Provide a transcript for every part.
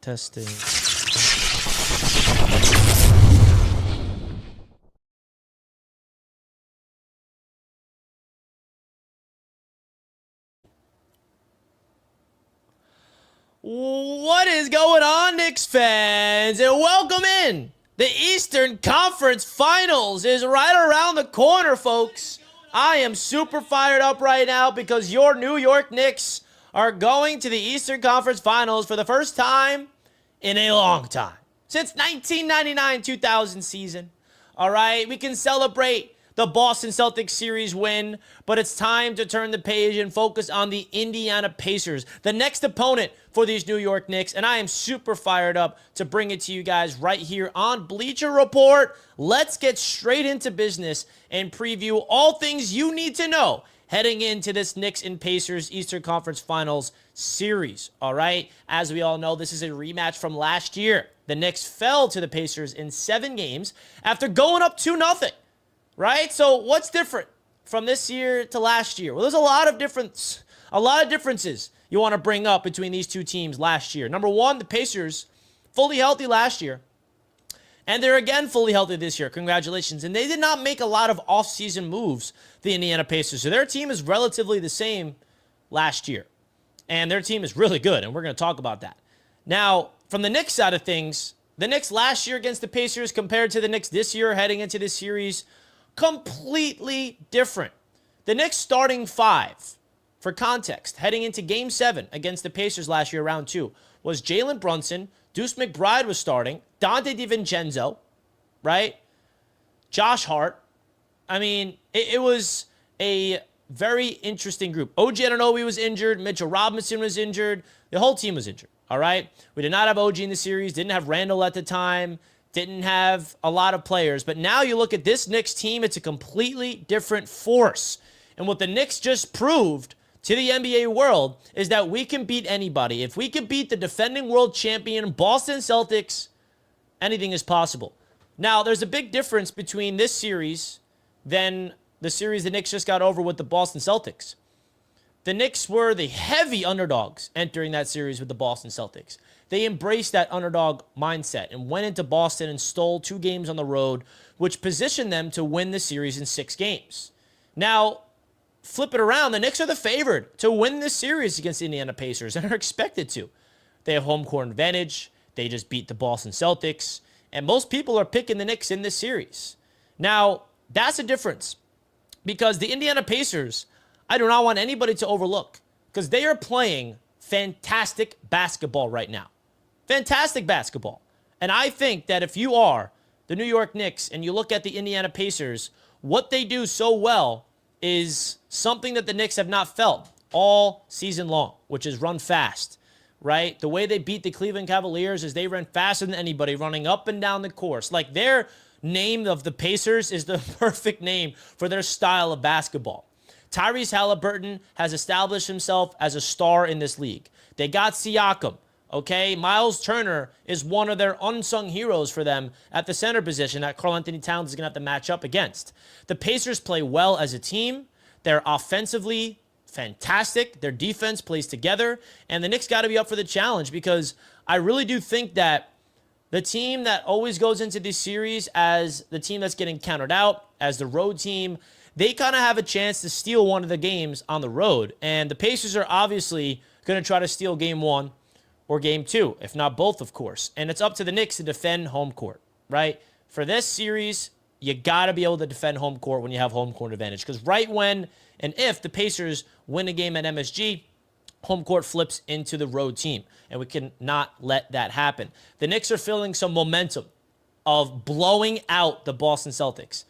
Testing. What is going on, Knicks fans? And welcome in. The Eastern Conference Finals is right around the corner, folks. I am super fired up right now because your New York Knicks are going to the Eastern Conference Finals for the first time in a long time. Since 1999-2000 season. All right, we can celebrate the Boston Celtics series win, but it's time to turn the page and focus on the Indiana Pacers, the next opponent for these New York Knicks, and I am super fired up to bring it to you guys right here on Bleacher Report. Let's get straight into business and preview all things you need to know heading into this Knicks and Pacers Eastern Conference Finals series, all right? As we all know, this is a rematch from last year. The Knicks fell to the Pacers in 7 games after going up 2-0. Right? So what's different from this year to last year? Well, there's a lot of differences you want to bring up between these two teams last year. Number one, the Pacers fully healthy last year, and they're again fully healthy this year. Congratulations. And they did not make a lot of offseason moves, the Indiana Pacers. So their team is relatively the same last year, and their team is really good, and we're going to talk about that. Now, from the Knicks side of things, the Knicks last year against the Pacers compared to the Knicks this year heading into this series, completely different. The Knicks starting 5, for context, heading into Game 7 against the Pacers last year, round 2, was Jalen Brunson, Deuce McBride was starting, Dante DiVincenzo, right? Josh Hart. I mean, it was a very interesting group. OG Anunoby was injured, Mitchell Robinson was injured, the whole team was injured, all right? We did not have OG in the series, didn't have Randall at the time, didn't have a lot of players. But now you look at this Knicks team, it's a completely different force. And what the Knicks just proved to the NBA world is that we can beat anybody. If we can beat the defending world champion Boston Celtics, anything is possible. Now, there's a big difference between this series than the series the Knicks just got over with the Boston Celtics. The Knicks were the heavy underdogs entering that series with the Boston Celtics. They embraced that underdog mindset and went into Boston and stole 2 games on the road, which positioned them to win the series in 6 games. Now, flip it around. The Knicks are the favored to win this series against the Indiana Pacers and are expected to. They have home court advantage. They just beat the Boston Celtics. And most people are picking the Knicks in this series. Now, that's a difference because the Indiana Pacers, I do not want anybody to overlook because they are playing fantastic basketball right now. Fantastic basketball. And I think that if you are the New York Knicks and you look at the Indiana Pacers, what they do so well is something that the Knicks have not felt all season long, which is run fast, right? The way they beat the Cleveland Cavaliers is they ran faster than anybody, running up and down the course. Like their name of the Pacers is the perfect name for their style of basketball. Tyrese Haliburton has established himself as a star in this league. They got Siakam. Okay, Miles Turner is one of their unsung heroes for them at the center position that Karl-Anthony Towns is going to have to match up against. The Pacers play well as a team. They're offensively fantastic. Their defense plays together. And the Knicks got to be up for the challenge because I really do think that the team that always goes into this series as the team that's getting counted out, as the road team, they kind of have a chance to steal one of the games on the road. And the Pacers are obviously going to try to steal game 1 or game 2, if not both, of course. And it's up to the Knicks to defend home court, right? For this series, you got to be able to defend home court when you have home court advantage. Because right when and if the Pacers win a game at MSG, home court flips into the road team. And we cannot let that happen. The Knicks are feeling some momentum of blowing out the Boston Celtics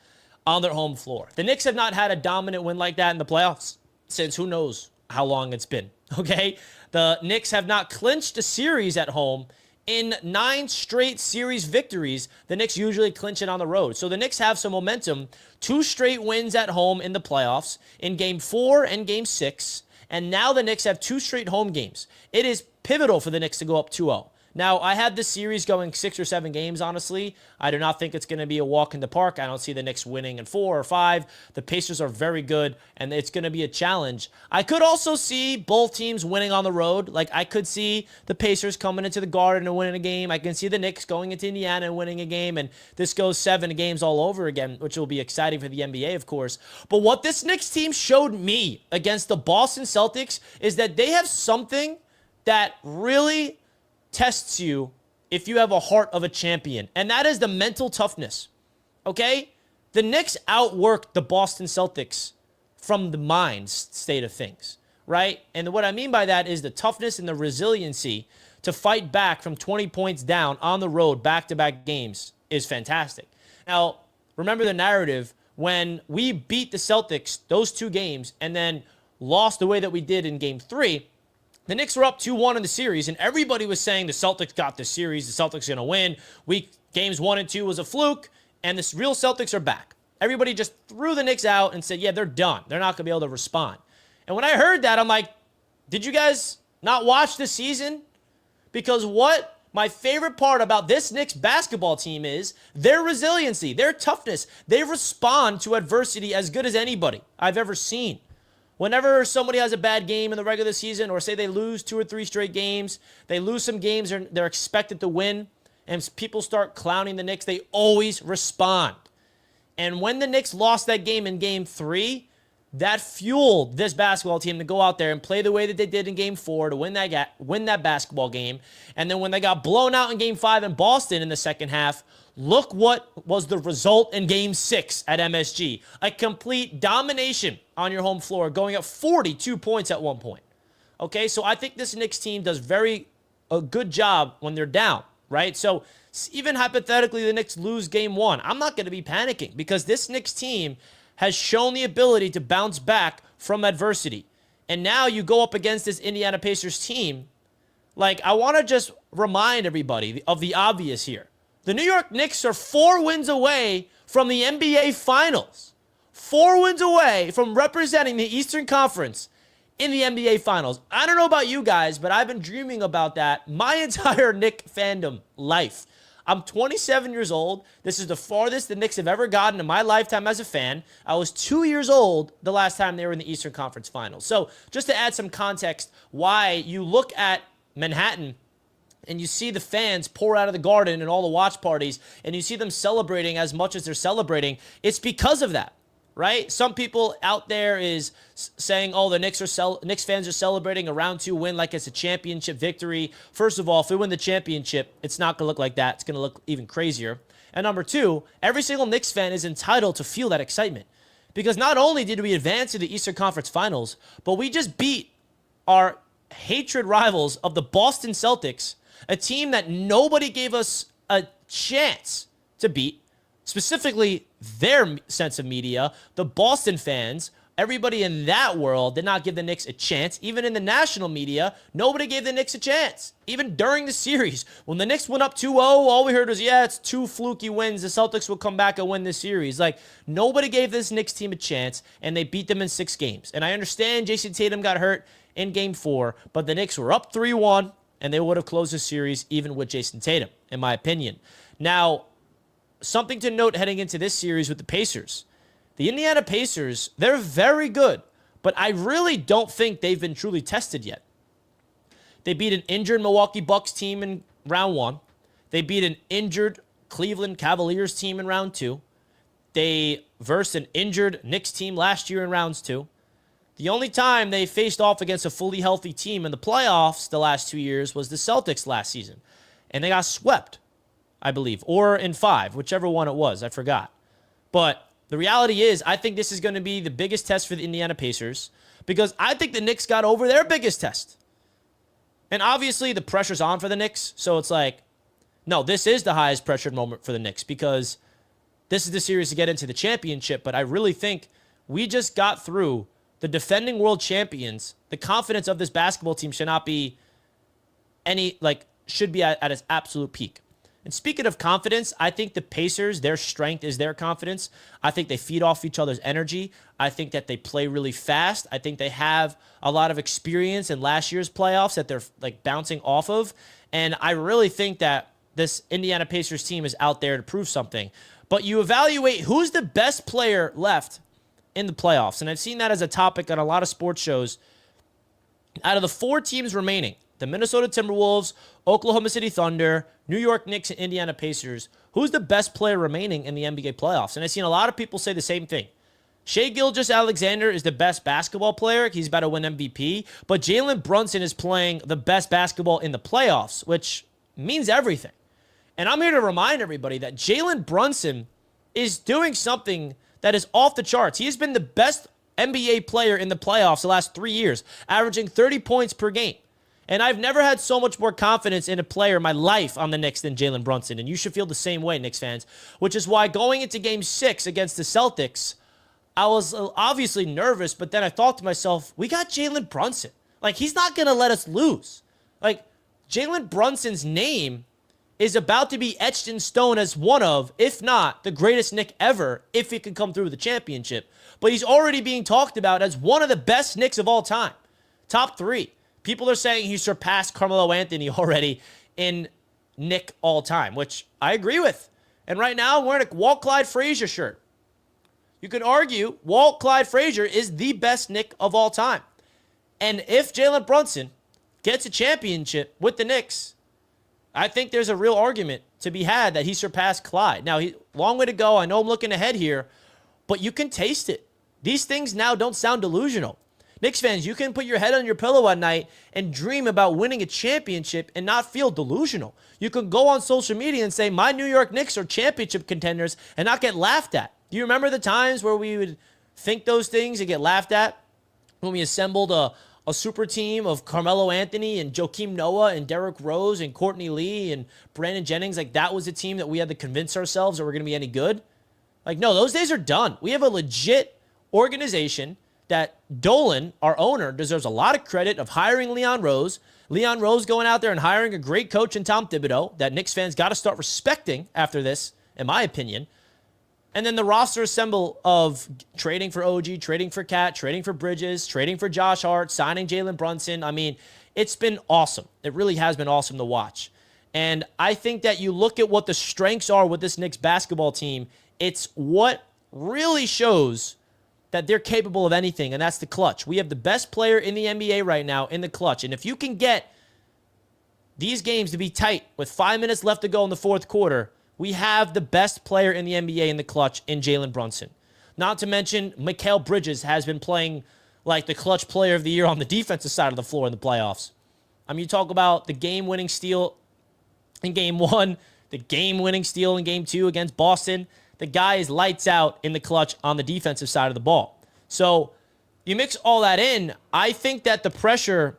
on their home floor. The Knicks have not had a dominant win like that in the playoffs since who knows how long it's been, okay? The Knicks have not clinched a series at home in 9 straight series victories. The Knicks usually clinch it on the road. So the Knicks have some momentum. 2 straight wins at home in the playoffs in Game 4 and Game 6. And now the Knicks have 2 straight home games. It is pivotal for the Knicks to go up 2-0. Now, I had this series going 6 or 7 games, honestly. I do not think it's going to be a walk in the park. I don't see the Knicks winning in 4 or 5. The Pacers are very good, and it's going to be a challenge. I could also see both teams winning on the road. Like, I could see the Pacers coming into the Garden and winning a game. I can see the Knicks going into Indiana and winning a game, and this goes 7 games all over again, which will be exciting for the NBA, of course. But what this Knicks team showed me against the Boston Celtics is that they have something that really tests you if you have a heart of a champion, and that is the mental toughness. Okay? The Knicks outworked the Boston Celtics from the mind state of things, right? And what I mean by that is the toughness and the resiliency to fight back from 20 points down on the road back-to-back games is fantastic. Now, remember the narrative when we beat the Celtics those 2 games and then lost the way that we did in Game 3. The Knicks were up 2-1 in the series, and everybody was saying the Celtics got this series, the Celtics are going to win. Games 1 and 2 was a fluke, and the real Celtics are back. Everybody just threw the Knicks out and said, yeah, they're done. They're not going to be able to respond. And when I heard that, I'm like, did you guys not watch this season? Because what my favorite part about this Knicks basketball team is their resiliency, their toughness. They respond to adversity as good as anybody I've ever seen. Whenever somebody has a bad game in the regular season, or say they lose 2 or 3 straight games, they lose some games they're expected to win, and people start clowning the Knicks, they always respond. And when the Knicks lost that game in Game 3, that fueled this basketball team to go out there and play the way that they did in Game 4 to win that basketball game. And then when they got blown out in Game 5 in Boston in the second half, look what was the result in Game 6 at MSG. A complete domination on your home floor, going up 42 points at one point. Okay, so I think this Knicks team does a good job when they're down, right? So even hypothetically the Knicks lose Game 1, I'm not going to be panicking because this Knicks team has shown the ability to bounce back from adversity. And now you go up against this Indiana Pacers team. Like, I want to just remind everybody of the obvious here. The New York Knicks are 4 wins away from the NBA Finals. 4 wins away from representing the Eastern Conference in the NBA Finals. I don't know about you guys, but I've been dreaming about that my entire Knicks fandom life. I'm 27 years old. This is the farthest the Knicks have ever gotten in my lifetime as a fan. I was 2 years old the last time they were in the Eastern Conference Finals. So just to add some context, why you look at Manhattan and you see the fans pour out of the Garden and all the watch parties, and you see them celebrating as much as they're celebrating, it's because of that, right? Some people out there is saying, oh, the Knicks fans are celebrating a round 2 win like it's a championship victory. First of all, if we win the championship, it's not going to look like that. It's going to look even crazier. And number 2, every single Knicks fan is entitled to feel that excitement. Because not only did we advance to the Eastern Conference Finals, but we just beat our hatred rivals of the Boston Celtics, a team that nobody gave us a chance to beat, specifically their sense of media, the Boston fans. Everybody in that world did not give the Knicks a chance. Even in the national media, nobody gave the Knicks a chance. Even during the series, when the Knicks went up 2-0, all we heard was, yeah, it's 2 fluky wins. The Celtics will come back and win this series. Like, nobody gave this Knicks team a chance, and they beat them in 6 games. And I understand Jason Tatum got hurt in Game 4, but the Knicks were up 3-1, and they would have closed the series even with Jason Tatum, in my opinion. Now, something to note heading into this series with the Pacers. The Indiana Pacers, they're very good, but I really don't think they've been truly tested yet. They beat an injured Milwaukee Bucks team in round 1. They beat an injured Cleveland Cavaliers team in round 2. They versed an injured Knicks team last year in rounds 2. The only time they faced off against a fully healthy team in the playoffs the last 2 years was the Celtics last season. And they got swept, I believe, or in 5, whichever one it was. I forgot. But the reality is, I think this is going to be the biggest test for the Indiana Pacers because I think the Knicks got over their biggest test. And obviously, the pressure's on for the Knicks. So it's like, no, this is the highest pressured moment for the Knicks because this is the series to get into the championship. But I really think we just got through the defending world champions. The confidence of this basketball team should not be should be at its absolute peak. And speaking of confidence, I think the Pacers, their strength is their confidence. I think they feed off each other's energy. I think that they play really fast. I think they have a lot of experience in last year's playoffs that they're like bouncing off of. And I really think that this Indiana Pacers team is out there to prove something. But you evaluate who's the best player left in the playoffs. And I've seen that as a topic on a lot of sports shows. Out of the 4 teams remaining, the Minnesota Timberwolves, Oklahoma City Thunder, New York Knicks, and Indiana Pacers, who's the best player remaining in the NBA playoffs? And I've seen a lot of people say the same thing. Shai Gilgeous-Alexander is the best basketball player. He's about to win MVP. But Jalen Brunson is playing the best basketball in the playoffs, which means everything. And I'm here to remind everybody that Jalen Brunson is doing something that is off the charts. He has been the best NBA player in the playoffs the last 3 years, averaging 30 points per game. And I've never had so much more confidence in a player in my life on the Knicks than Jalen Brunson. And you should feel the same way, Knicks fans, which is why going into Game 6 against the Celtics, I was obviously nervous, but then I thought to myself, we got Jalen Brunson. Like, he's not going to let us lose. Like, Jalen Brunson's name is about to be etched in stone as one of, if not, the greatest Knick ever, if he can come through with the championship. But he's already being talked about as one of the best Knicks of all time. Top 3. People are saying he surpassed Carmelo Anthony already in Knick all time, which I agree with. And right now, I'm wearing a Walt Clyde Frazier shirt. You could argue Walt Clyde Frazier is the best Knick of all time. And if Jalen Brunson gets a championship with the Knicks, I think there's a real argument to be had that he surpassed Clyde. Now, long way to go. I know I'm looking ahead here, but you can taste it. These things now don't sound delusional. Knicks fans, you can put your head on your pillow at night and dream about winning a championship and not feel delusional. You can go on social media and say, my New York Knicks are championship contenders and not get laughed at. Do you remember the times where we would think those things and get laughed at? When we assembled a super team of Carmelo Anthony and Joakim Noah and Derrick Rose and Courtney Lee and Brandon Jennings. Like, that was a team that we had to convince ourselves that we're going to be any good. Like, no, those days are done. We have a legit organization that Dolan, our owner, deserves a lot of credit of hiring Leon Rose. Leon Rose going out there and hiring a great coach in Tom Thibodeau that Knicks fans got to start respecting after this, in my opinion. And then the roster assemble of trading for OG, trading for Cat, trading for Bridges, trading for Josh Hart, signing Jalen Brunson. I mean, it's been awesome. It really has been awesome to watch. And I think that you look at what the strengths are with this Knicks basketball team, it's what really shows that they're capable of anything, and that's the clutch. We have the best player in the NBA right now in the clutch. And if you can get these games to be tight with 5 minutes left to go in the fourth quarter, we have the best player in the NBA in the clutch in Jalen Brunson. Not to mention, Mikal Bridges has been playing like the clutch player of the year on the defensive side of the floor in the playoffs. I mean, you talk about the game-winning steal in Game 1, the game-winning steal in Game 2 against Boston. The guy is lights out in the clutch on the defensive side of the ball. So you mix all that in, I think that the pressure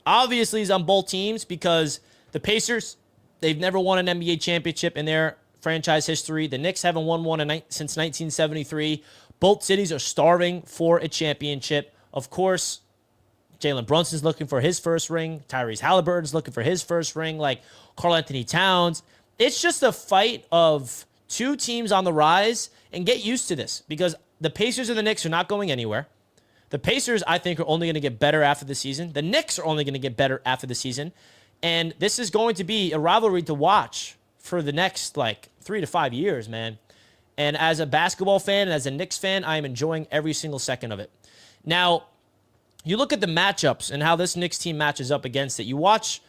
obviously is on both teams because the Pacers, they've never won an NBA championship in their franchise history. The Knicks haven't won one since 1973. Both cities are starving for a championship. Of course, Jalen Brunson's looking for his first ring. Tyrese Haliburton's looking for his first ring, like Karl Anthony Towns. It's just a fight of two teams on the rise, and get used to this because the Pacers and the Knicks are not going anywhere. The Pacers, I think, are only going to get better after the season. The Knicks are only going to get better after the season. And this is going to be a rivalry to watch for the next, 3 to 5 years, man. And as a basketball fan and as a Knicks fan, I am enjoying every single second of it. Now, you look at the matchups and how this Knicks team matches up against it. You watch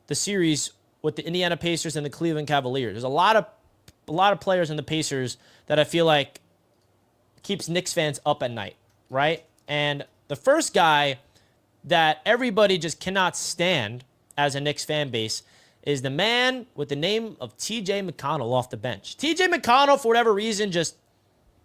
the series with the Indiana Pacers and the Cleveland Cavaliers. There's a lot of players in the Pacers that I feel like keeps Knicks fans up at night, right? And the first guy that everybody just cannot stand as a Knicks fan base is the man with the name of T.J. McConnell off the bench. T.J. McConnell, for whatever reason, just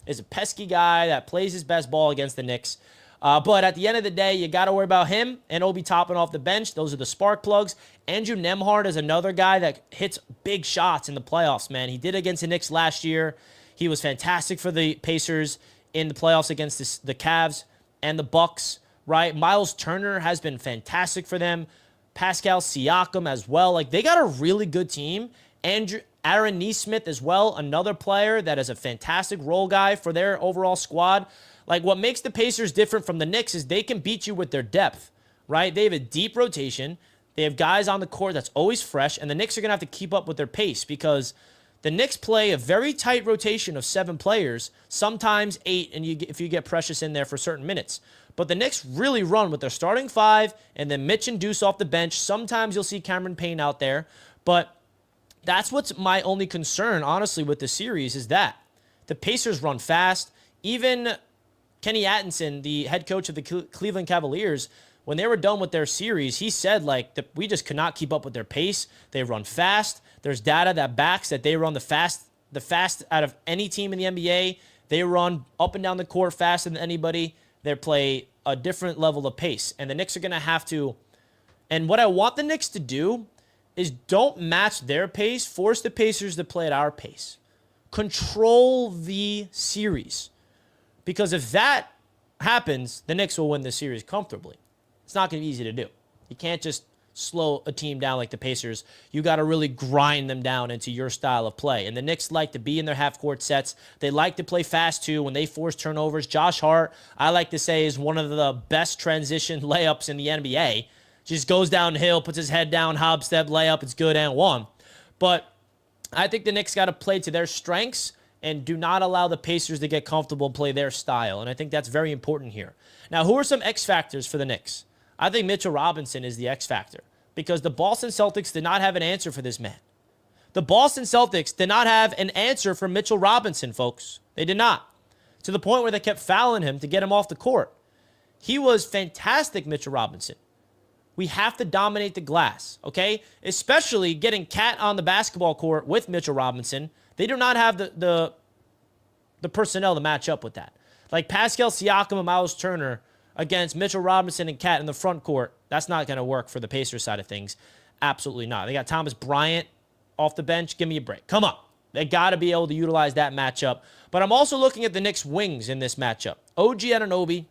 is a pesky guy that plays his best ball against the Knicks. But at the end of the day, you got to worry about him and Obi Toppin off the bench. Those are the spark plugs. Andrew Nembhard is another guy that hits big shots in the playoffs, man. He did against the Knicks last year. He was fantastic for the Pacers in the playoffs against the Cavs and the Bucks, right? Miles Turner has been fantastic for them. Pascal Siakam as well. Like, they got a really good team. Aaron Nesmith as well, another player that is a fantastic role guy for their overall squad. Like, what makes the Pacers different from the Knicks is they can beat you with their depth, right? They have a deep rotation. They have guys on the court that's always fresh, and the Knicks are going to have to keep up with their pace because the Knicks play a very tight rotation of 7 players, sometimes 8, and if you get Precious in there for certain minutes. But the Knicks really run with their starting 5 and then Mitch and Deuce off the bench. Sometimes you'll see Cameron Payne out there, but that's what's my only concern, honestly, with the series is that the Pacers run fast. Even Kenny Atkinson, the head coach of the Cleveland Cavaliers, when they were done with their series, he said, we just could not keep up with their pace. They run fast. There's data that backs that they run the fast out of any team in the NBA. They run up and down the court faster than anybody. They play a different level of pace. And the Knicks are going to have to, and what I want the Knicks to do is don't match their pace. Force the Pacers to play at our pace. Control the series. Because if that happens, the Knicks will win the series comfortably. It's not going to be easy to do. You can't just slow a team down like the Pacers. You got to really grind them down into your style of play. And the Knicks like to be in their half-court sets. They like to play fast, too, when they force turnovers. Josh Hart, I like to say, is one of the best transition layups in the NBA. Just goes downhill, puts his head down, hop, step, layup. It's good and one. But I think the Knicks got to play to their strengths and do not allow the Pacers to get comfortable and play their style. And I think that's very important here. Now, who are some X-factors for the Knicks? I think Mitchell Robinson is the X-factor because the Boston Celtics did not have an answer for this man. The Boston Celtics did not have an answer for Mitchell Robinson, folks. They did not. To the point where they kept fouling him to get him off the court. He was fantastic, Mitchell Robinson. We have to dominate the glass, okay? Especially getting Cat on the basketball court with Mitchell Robinson. They do not have the personnel to match up with that. Like Pascal Siakam and Miles Turner against Mitchell Robinson and Cat in the front court, that's not going to work for the Pacers side of things. Absolutely not. They got Thomas Bryant off the bench. Give me a break. Come on. They got to be able to utilize that matchup. But I'm also looking at the Knicks' wings in this matchup. OG Anunoby,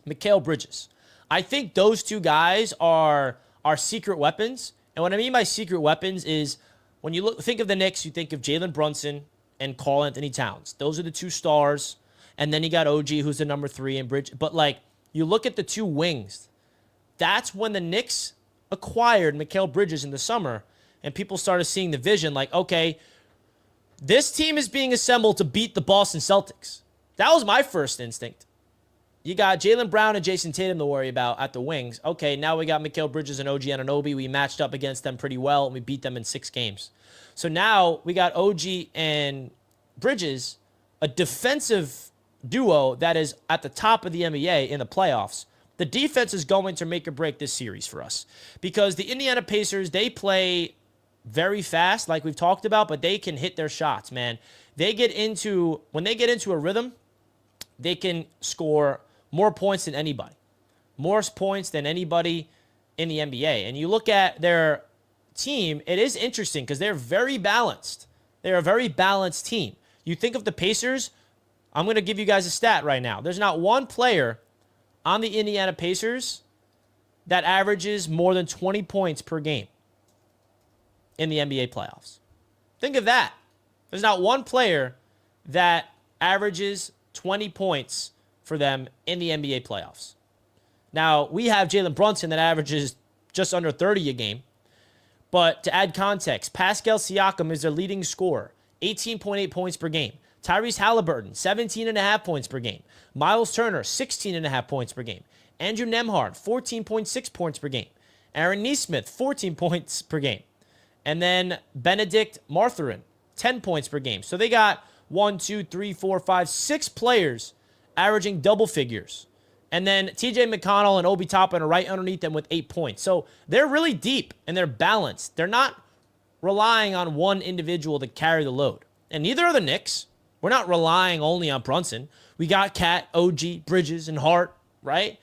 Mikal Bridges. I think those two guys are secret weapons. And what I mean by secret weapons is when you think of the Knicks, you think of Jalen Brunson and Karl Anthony Towns. Those are the two stars. And then you got OG, who's the number 3 in Bridge. But, you look at the two wings. That's when the Knicks acquired Mikal Bridges in the summer. And people started seeing the vision okay, this team is being assembled to beat the Boston Celtics. That was my first instinct. You got Jaylen Brown and Jason Tatum to worry about at the wings. Okay, now we got Mikal Bridges and OG Anunoby. We matched up against them pretty well, and we beat them in 6 games. So now we got OG and Bridges, a defensive duo that is at the top of the NBA in the playoffs. The defense is going to make or break this series for us because the Indiana Pacers, they play very fast, like we've talked about, but they can hit their shots, man. When they get into a rhythm, they can score more points than anybody. More points than anybody in the NBA. And you look at their team, it is interesting because they're very balanced. They're a very balanced team. You think of the Pacers, I'm going to give you guys a stat right now. There's not one player on the Indiana Pacers that averages more than 20 points per game in the NBA playoffs. Think of that. There's not one player that averages 20 points for them in the NBA playoffs. Now, we have Jalen Brunson that averages just under 30 a game. But to add context, Pascal Siakam is their leading scorer, 18.8 points per game. Tyrese Haliburton, 17.5 points per game. Miles Turner, 16.5 points per game. Andrew Nembhard, 14.6 points per game. Aaron Nesmith, 14 points per game. And then Benedict Mathurin, 10 points per game. So they got 6 players averaging double figures. And then TJ McConnell and Obi Toppin are right underneath them with 8 points. So they're really deep and they're balanced. They're not relying on one individual to carry the load. And neither are the Knicks. We're not relying only on Brunson. We got Cat, OG, Bridges, and Hart, right?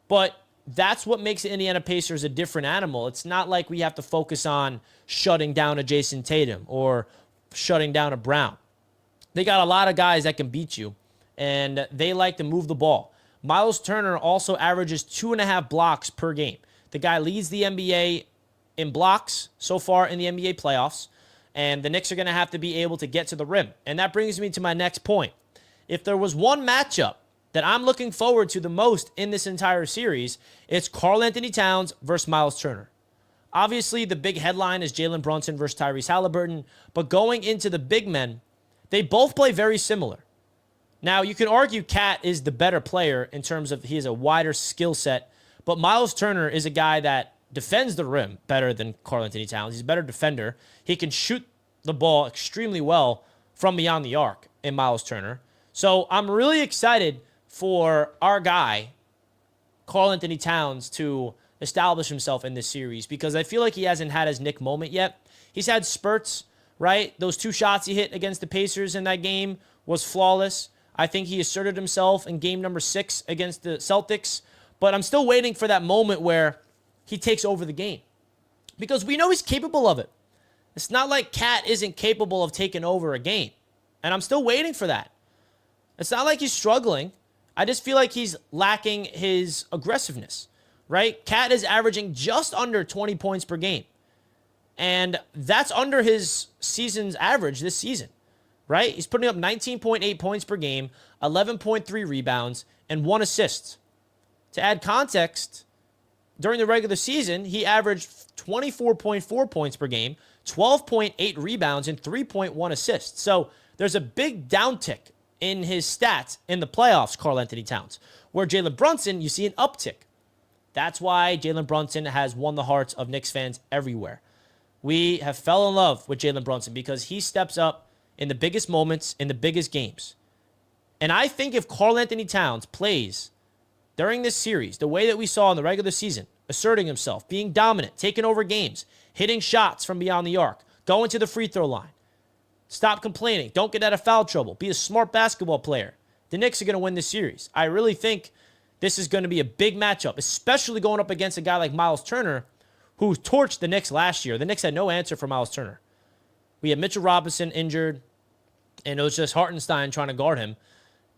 But that's what makes the Indiana Pacers a different animal. It's not like we have to focus on shutting down a Jason Tatum or shutting down a Brown. They got a lot of guys that can beat you, and they like to move the ball. Miles Turner also averages 2.5 blocks per game. The guy leads the NBA in blocks so far in the NBA playoffs, and the Knicks are going to have to be able to get to the rim. And that brings me to my next point. If there was one matchup that I'm looking forward to the most in this entire series, it's Karl Anthony Towns versus Miles Turner. Obviously, the big headline is Jalen Brunson versus Tyrese Haliburton. But going into the big men, they both play very similar. Now, you can argue Cat is the better player in terms of he has a wider skill set. But Miles Turner is a guy that defends the rim better than Karl-Anthony Towns. He's a better defender. He can shoot the ball extremely well from beyond the arc in Miles Turner. So I'm really excited for our guy, Karl-Anthony Towns, to establish himself in this series because I feel like he hasn't had his Knick moment yet. He's had spurts, right? Those 2 shots he hit against the Pacers in that game was flawless. I think he asserted himself in game number 6 against the Celtics, but I'm still waiting for that moment where he takes over the game because we know he's capable of it. It's not like Cat isn't capable of taking over a game, and I'm still waiting for that. It's not like he's struggling. I just feel like he's lacking his aggressiveness, right? Cat is averaging just under 20 points per game, and that's under his season's average this season, right? He's putting up 19.8 points per game, 11.3 rebounds, and 1 assist. To add context, during the regular season, he averaged 24.4 points per game, 12.8 rebounds, and 3.1 assists. So there's a big downtick in his stats in the playoffs, Karl-Anthony Towns, where Jalen Brunson, you see an uptick. That's why Jalen Brunson has won the hearts of Knicks fans everywhere. We have fell in love with Jalen Brunson because he steps up in the biggest moments, in the biggest games. And I think if Karl-Anthony Towns plays during this series the way that we saw in the regular season, asserting himself, being dominant, taking over games, hitting shots from beyond the arc, going to the free throw line, stop complaining, don't get out of foul trouble, be a smart basketball player, the Knicks are going to win this series. I really think this is going to be a big matchup, especially going up against a guy like Miles Turner, who torched the Knicks last year. The Knicks had no answer for Miles Turner. We had Mitchell Robinson injured, and it was just Hartenstein trying to guard him.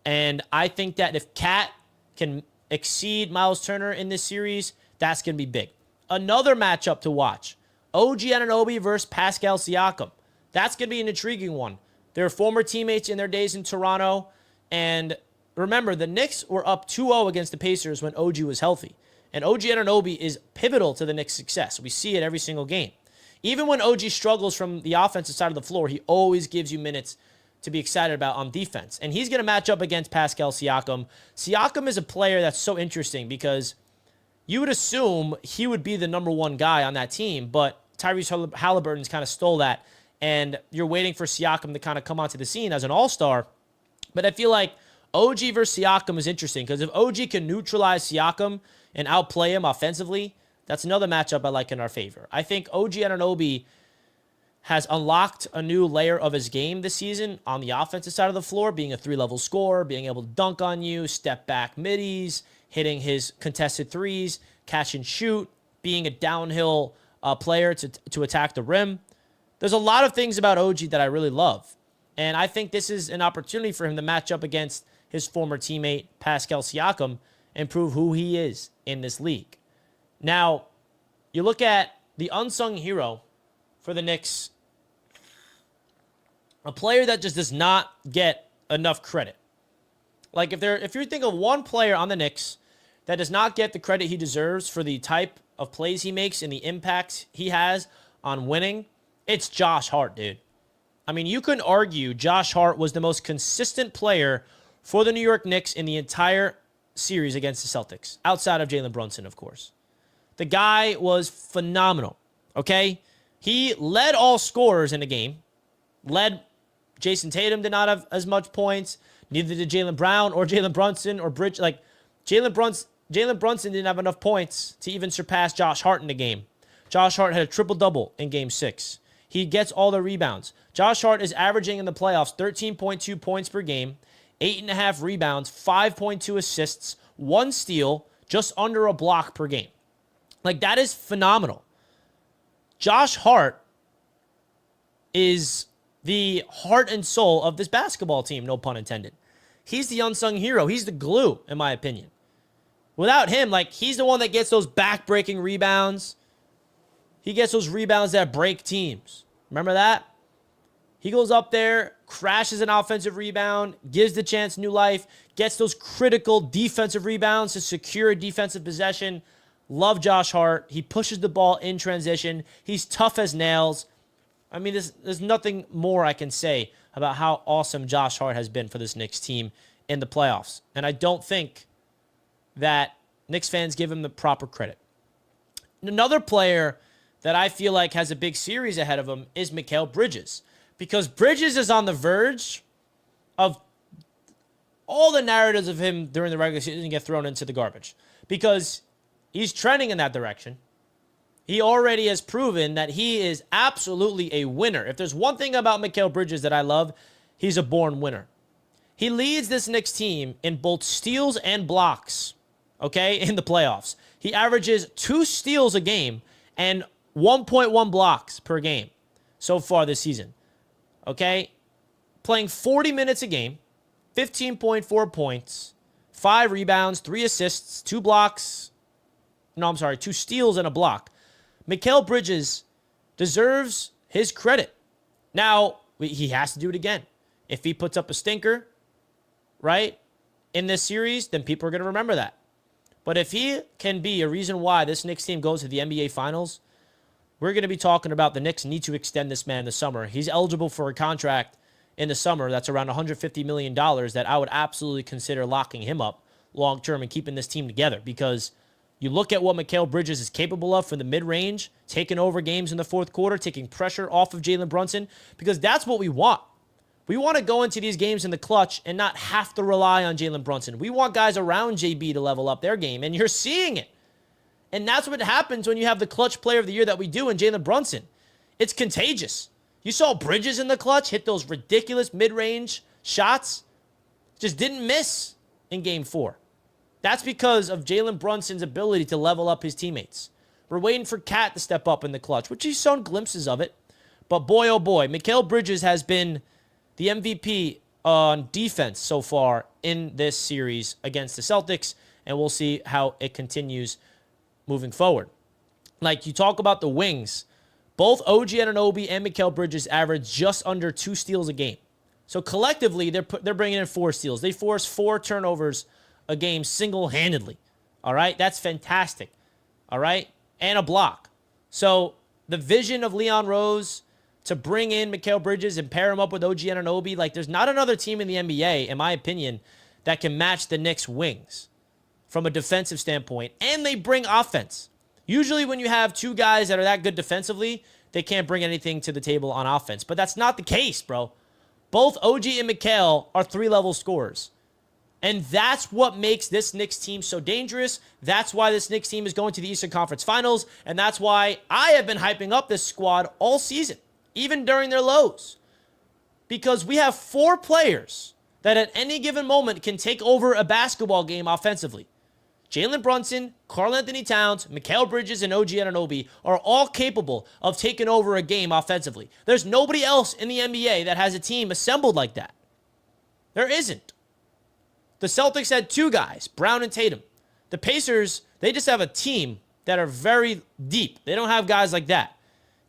And I think that if Cat can exceed Miles Turner in this series, that's going to be big. Another matchup to watch, OG Anunoby versus Pascal Siakam. That's going to be an intriguing one. They're former teammates in their days in Toronto. And remember, the Knicks were up 2-0 against the Pacers when OG was healthy. And OG Anunoby is pivotal to the Knicks' success. We see it every single game. Even when OG struggles from the offensive side of the floor, he always gives you minutes to be excited about on defense. And he's going to match up against Pascal Siakam. Siakam is a player that's so interesting because you would assume he would be the number 1 guy on that team, but Tyrese Haliburton's kind of stole that. And you're waiting for Siakam to kind of come onto the scene as an all-star. But I feel like OG versus Siakam is interesting because if OG can neutralize Siakam and outplay him offensively, that's another matchup I like in our favor. I think OG Anunoby has unlocked a new layer of his game this season on the offensive side of the floor, being a 3-level scorer, being able to dunk on you, step back middies, hitting his contested threes, catch and shoot, being a downhill player to attack the rim. There's a lot of things about OG that I really love. And I think this is an opportunity for him to match up against his former teammate, Pascal Siakam, and prove who he is in this league. Now, you look at the unsung hero for the Knicks, a player that just does not get enough credit. Like, if you think of one player on the Knicks that does not get the credit he deserves for the type of plays he makes and the impact he has on winning, it's Josh Hart, dude. I mean, you couldn't argue Josh Hart was the most consistent player for the New York Knicks in the entire series against the Celtics, outside of Jalen Brunson, of course. The guy was phenomenal, okay? He led all scorers in the game. Jason Tatum did not have as much points. Neither did Jaylen Brown or Jalen Brunson or Bridge. Like, Jalen Brunson didn't have enough points to even surpass Josh Hart in the game. Josh Hart had a triple-double in Game 6. He gets all the rebounds. Josh Hart is averaging in the playoffs 13.2 points per game, 8.5 rebounds, 5.2 assists, 1 steal, just under a block per game. Like, that is phenomenal. Josh Hart is the heart and soul of this basketball team, no pun intended. He's the unsung hero. He's the glue, in my opinion. Without him, like, he's the one that gets those back-breaking rebounds. He gets those rebounds that break teams. Remember that? He goes up there, crashes an offensive rebound, gives the chance new life, gets those critical defensive rebounds to secure a defensive possession. Love Josh Hart. He pushes the ball in transition. He's tough as nails. I mean, there's nothing more I can say about how awesome Josh Hart has been for this Knicks team in the playoffs. And I don't think that Knicks fans give him the proper credit. Another player that I feel like has a big series ahead of him is Mikal Bridges, because Bridges is on the verge of all the narratives of him during the regular season get thrown into the garbage, because he's trending in that direction. He already has proven that he is absolutely a winner. If there's one thing about Mikal Bridges that I love, he's a born winner. He leads this Knicks team in both steals and blocks, okay, in the playoffs. He averages 2 steals a game and 1.1 blocks per game so far this season, okay? Playing 40 minutes a game, 15.4 points, 5 rebounds, 3 assists, 2 blocks. No, I'm sorry, 2 steals and a block. Mikal Bridges deserves his credit. Now, he has to do it again. If he puts up a stinker, right, in this series, then people are going to remember that. But if he can be a reason why this Knicks team goes to the NBA Finals, we're going to be talking about the Knicks need to extend this man in the summer. He's eligible for a contract in the summer that's around $150 million that I would absolutely consider locking him up long-term and keeping this team together, because you look at what Mikal Bridges is capable of from the mid-range, taking over games in the fourth quarter, taking pressure off of Jalen Brunson, because that's what we want. We want to go into these games in the clutch and not have to rely on Jalen Brunson. We want guys around JB to level up their game, and you're seeing it. And that's what happens when you have the clutch player of the year that we do in Jalen Brunson. It's contagious. You saw Bridges in the clutch hit those ridiculous mid-range shots. Just didn't miss in Game 4. That's because of Jalen Brunson's ability to level up his teammates. We're waiting for Cat to step up in the clutch, which he's shown glimpses of it. But boy, oh boy, Mikal Bridges has been the MVP on defense so far in this series against the Celtics, and we'll see how it continues moving forward. Like, you talk about the wings, both OG Anunoby and Mikal Bridges average just under 2 steals a game. So collectively, they're bringing in 4 steals. They force 4 turnovers a game single-handedly. All right? That's fantastic. All right? And a block. So the vision of Leon Rose to bring in Mikal Bridges and pair him up with OG Anunoby, like, there's not another team in the NBA, in my opinion, that can match the Knicks' wings from a defensive standpoint. And they bring offense. Usually when you have 2 guys that are that good defensively, they can't bring anything to the table on offense. But that's not the case, bro. Both OG and Mikal are 3-level scorers. And that's what makes this Knicks team so dangerous. That's why this Knicks team is going to the Eastern Conference Finals. And that's why I have been hyping up this squad all season, even during their lows. Because we have 4 players that at any given moment can take over a basketball game offensively. Jalen Brunson, Karl-Anthony Towns, Mikal Bridges, and OG Anunoby are all capable of taking over a game offensively. There's nobody else in the NBA that has a team assembled like that. There isn't. The Celtics had 2 guys, Brown and Tatum. The Pacers, they just have a team that are very deep. They don't have guys like that.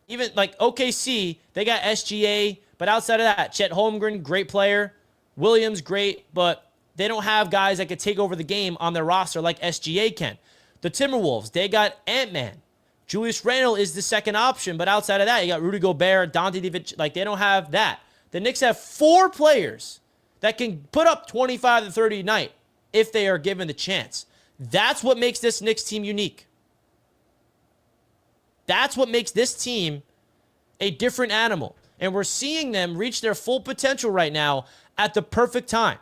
Even like OKC, they got SGA, but outside of that, Chet Holmgren, great player. Williams, great, but they don't have guys that could take over the game on their roster like SGA can. The Timberwolves, they got Ant-Man. Julius Randle is the second option, but outside of that, you got Rudy Gobert, Dante DiVincenzo. Like, they don't have that. The Knicks have 4 players that can put up 25 to 30 a night if they are given the chance. That's what makes this Knicks team unique. That's what makes this team a different animal. And we're seeing them reach their full potential right now at the perfect time.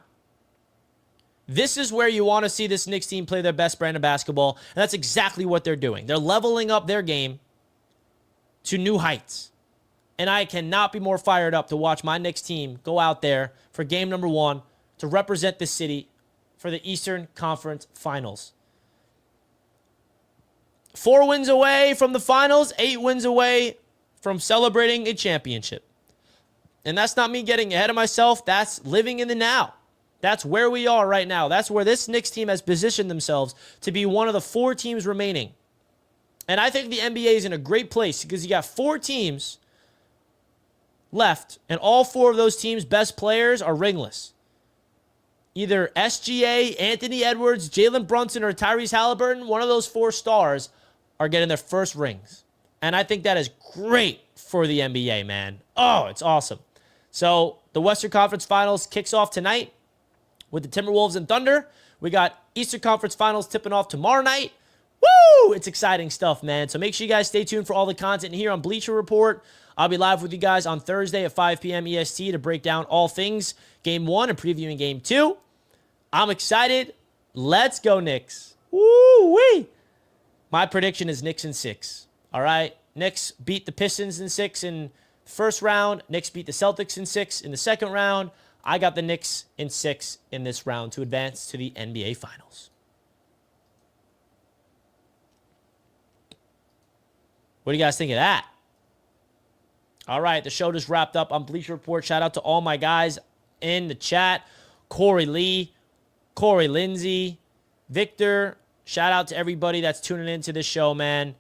This is where you want to see this Knicks team play their best brand of basketball, and that's exactly what they're doing. They're leveling up their game to new heights. And I cannot be more fired up to watch my Knicks team go out there for game number 1 to represent the city for the Eastern Conference Finals. 4 wins away from the finals, 8 wins away from celebrating a championship. And that's not me getting ahead of myself. That's living in the now. That's where we are right now. That's where this Knicks team has positioned themselves to be one of the 4 teams remaining. And I think the NBA is in a great place because you got 4 teams left, and all 4 of those teams' best players are ringless. either SGA, Anthony Edwards, Jalen Brunson, or Tyrese Haliburton, one of those 4 stars are getting their first rings. And I think that is great for the NBA, man. Oh, it's awesome. So the Western Conference Finals kicks off tonight with the Timberwolves and Thunder. We got Eastern Conference Finals tipping off tomorrow night. Woo! It's exciting stuff, man. So make sure you guys stay tuned for all the content here on Bleacher Report. I'll be live with you guys on Thursday at 5 p.m. EST to break down all things Game 1 and previewing Game 2. I'm excited. Let's go, Knicks. Woo-wee! My prediction is Knicks in 6. All right? Knicks beat the Pistons in 6 in the first round. Knicks beat the Celtics in 6 in the second round. I got the Knicks in 6 in this round to advance to the NBA Finals. What do you guys think of that? All right, the show just wrapped up on Bleacher Report. Shout out to all my guys in the chat. Corey Lee, Corey Lindsay, Victor. Shout out to everybody that's tuning into this show, man.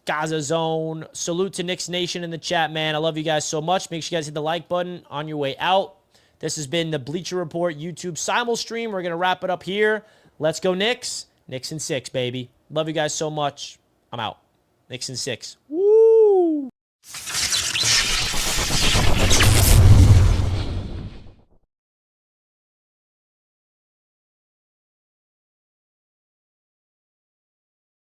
Gaza Zone. Salute to Knicks Nation in the chat, man. I love you guys so much. Make sure you guys hit the like button on your way out. This has been the Bleacher Report YouTube simul stream. We're going to wrap it up here. Let's go, Knicks. Knicks in 6, baby. Love you guys so much. I'm out. Knicks in 6. Woo!